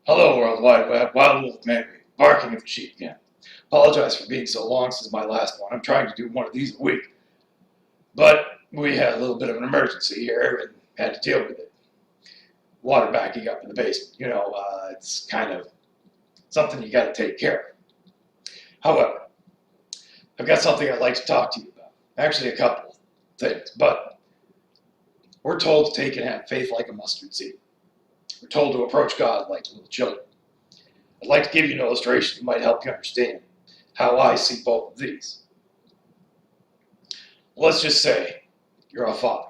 Hello, World Wide Web. Wild Wolf Mary, barking at the sheep again. Apologize for being so long since my last one. I'm trying to do one of these a week. But we had a little bit of an emergency here and had to deal with it. Water backing up in the basement. It's kind of something you got to take care of. However, I've got something I'd like to talk to you about. Actually, a couple of things. But we're told to take and have faith like a mustard seed. We're told to approach God like little children. I'd like to give you an illustration that might help you understand how I see both of these. Let's just say you're a father.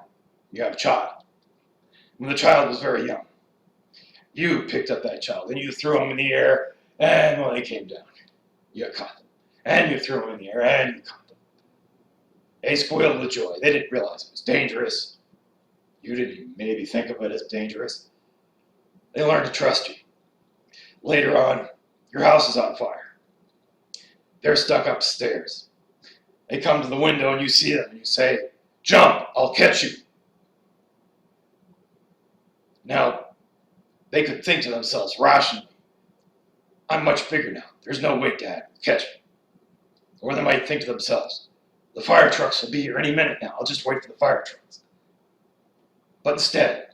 You have a child. When the child was very young, you picked up that child and you threw him in the air, and when they came down, you caught them. And you threw him in the air and you caught them. They spoiled with joy. They didn't realize it was dangerous. You didn't even maybe think of it as dangerous. They learned to trust you. Later on, your house is on fire. They're stuck upstairs. They come to the window and you see them and you say, "Jump, I'll catch you." Now, they could think to themselves rationally, "I'm much bigger now. There's no way Dad will catch me." Or they might think to themselves, "The fire trucks will be here any minute now. I'll just wait for the fire trucks." But instead,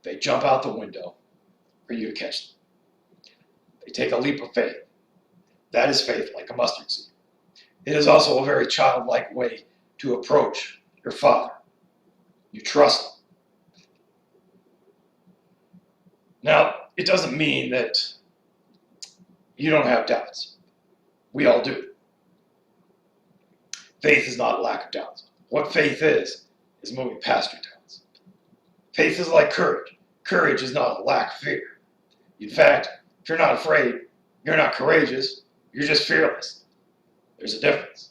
they jump out the window for you to catch them. They take a leap of faith. That is faith like a mustard seed. It is also a very childlike way to approach your father. You trust him. Now, it doesn't mean that you don't have doubts. We all do. Faith is not a lack of doubts. What faith is moving past your doubts. Faith is like courage. Courage is not a lack of fear. In fact, if you're not afraid, you're not courageous, you're just fearless. There's a difference.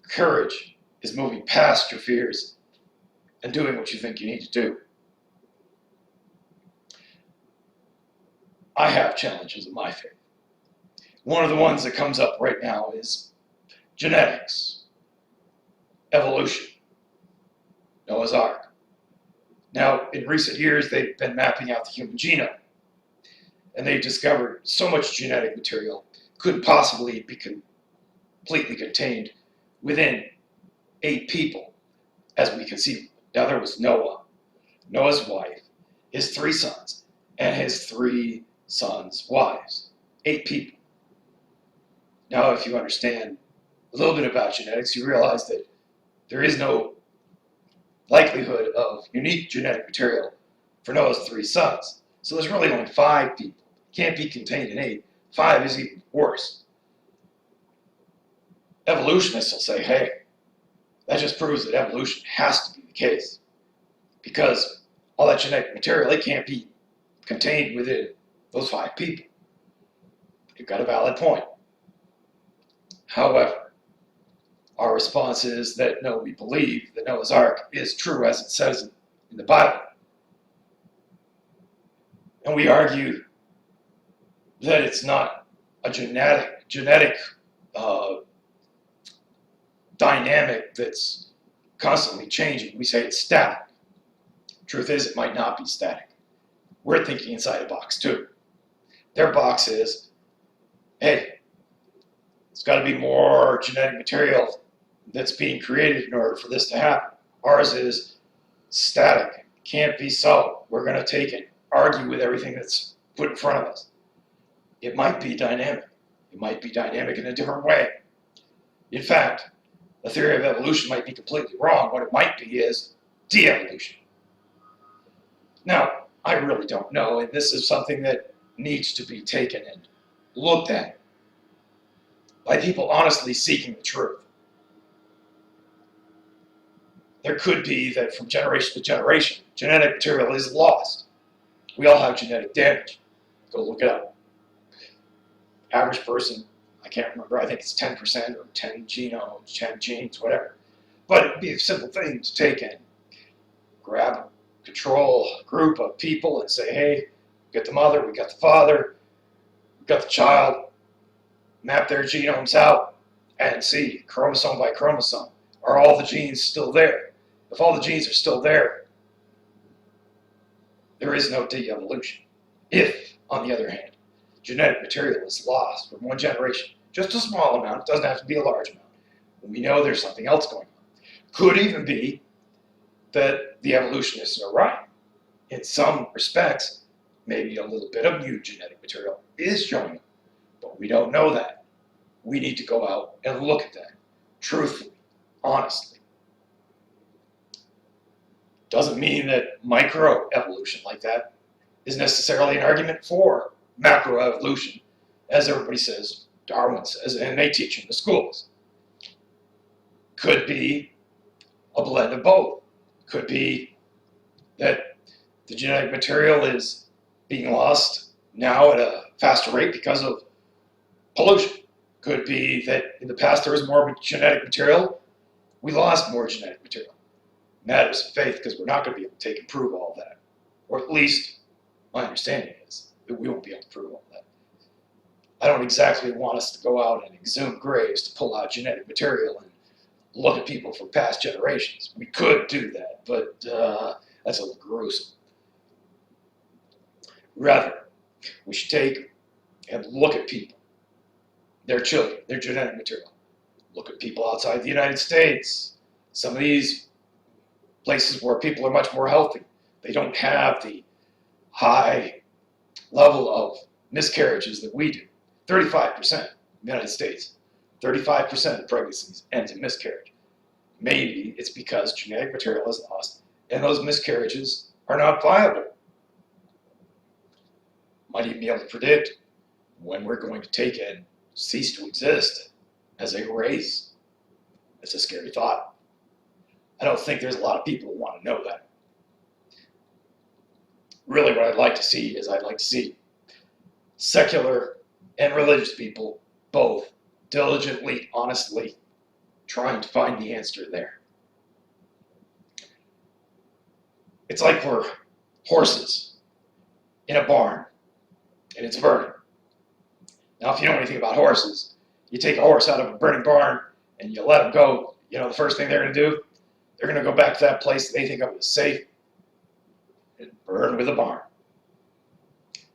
Courage is moving past your fears and doing what you think you need to do. I have challenges in my faith. One of the ones that comes up right now is genetics, evolution, Noah's Ark. Now, in recent years, they've been mapping out the human genome, and they've discovered so much genetic material could possibly be completely contained within 8 people, as we conceive. Now, there was Noah, Noah's wife, his 3 sons, and his 3 sons' wives. 8 people. Now, if you understand a little bit about genetics, you realize that there is no likelihood of unique genetic material for Noah's 3 sons. So there's really only 5 people. It can't be contained in 8. 5 is even worse. Evolutionists will say, hey, that just proves that evolution has to be the case. Because all that genetic material, it can't be contained within those 5 people. You've got a valid point. However, our response is that no, we believe that Noah's Ark is true as it says in the Bible. And we argue that it's not a genetic dynamic that's constantly changing. We say it's static. Truth is, it might not be static. We're thinking inside a box too. Their box is, hey, it's got to be more genetic material that's being created in order for this to happen. Ours is static. Can't be so. We're going to take it, argue with everything that's put in front of us. It might be dynamic. It might be dynamic in a different way. In fact, the theory of evolution might be completely wrong. What it might be is de-evolution. Now, I really don't know, and this is something that needs to be taken and looked at by people honestly seeking the truth. There could be that from generation to generation, genetic material is lost. We all have genetic damage. Go look it up. Average person, I can't remember, I think it's 10% or 10 genomes, 10 genes, whatever. But it'd be a simple thing to take and grab a control group of people and say, hey, we got the mother, we got the father, we got the child, map their genomes out and see, chromosome by chromosome, are all the genes still there? If all the genes are still there, there is no de-evolution. If, on the other hand, genetic material is lost from one generation, just a small amount, it doesn't have to be a large amount, we know there's something else going on. Could even be that the evolutionists are right. In some respects, maybe a little bit of new genetic material is showing up, but we don't know that. We need to go out and look at that, truthfully, honestly. Doesn't mean that microevolution like that is necessarily an argument for macroevolution, as everybody says, Darwin says, and they teach in the schools. Could be a blend of both. Could be that the genetic material is being lost now at a faster rate because of pollution. Could be that in the past there was more genetic material, we lost more genetic material. Matters of faith, because we're not going to be able to take and prove all that. Or at least my understanding is that we won't be able to prove all that. I don't exactly want us to go out and exhume graves to pull out genetic material and look at people from past generations. We could do that, but that's a little gruesome. Rather, we should take and look at people, their children, their genetic material. Look at people outside the United States. Some of these places where people are much more healthy. They don't have the high level of miscarriages that we do. 35% in the United States. 35% of pregnancies end in miscarriage. Maybe it's because genetic material is lost and those miscarriages are not viable. Might even be able to predict when we're going to take and cease to exist as a race. It's a scary thought. I don't think there's a lot of people who want to know that. Really what I'd like to see is I'd like to see secular and religious people both diligently, honestly trying to find the answer there. It's like for horses in a barn and it's burning. Now, if you know anything about horses, you take a horse out of a burning barn and you let them go, you know the first thing they're going to do? They're going to go back to that place they think of as safe and burn with a barn.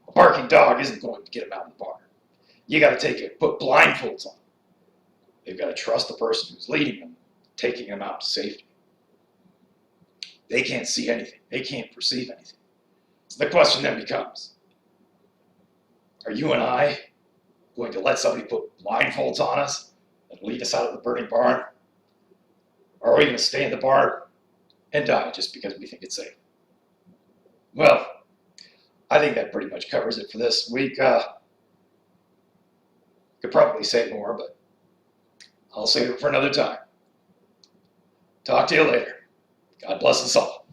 A barking dog isn't going to get them out of the barn. You got to take it, put blindfolds on them. They've got to trust the person who's leading them, taking them out to safety. They can't see anything. They can't perceive anything. So the question then becomes, are you and I going to let somebody put blindfolds on us and lead us out of the burning barn? Or are we going to stay in the barn and die just because we think it's safe? Well, I think that pretty much covers it for this week. Could probably say more, but I'll save it for another time. Talk to you later. God bless us all.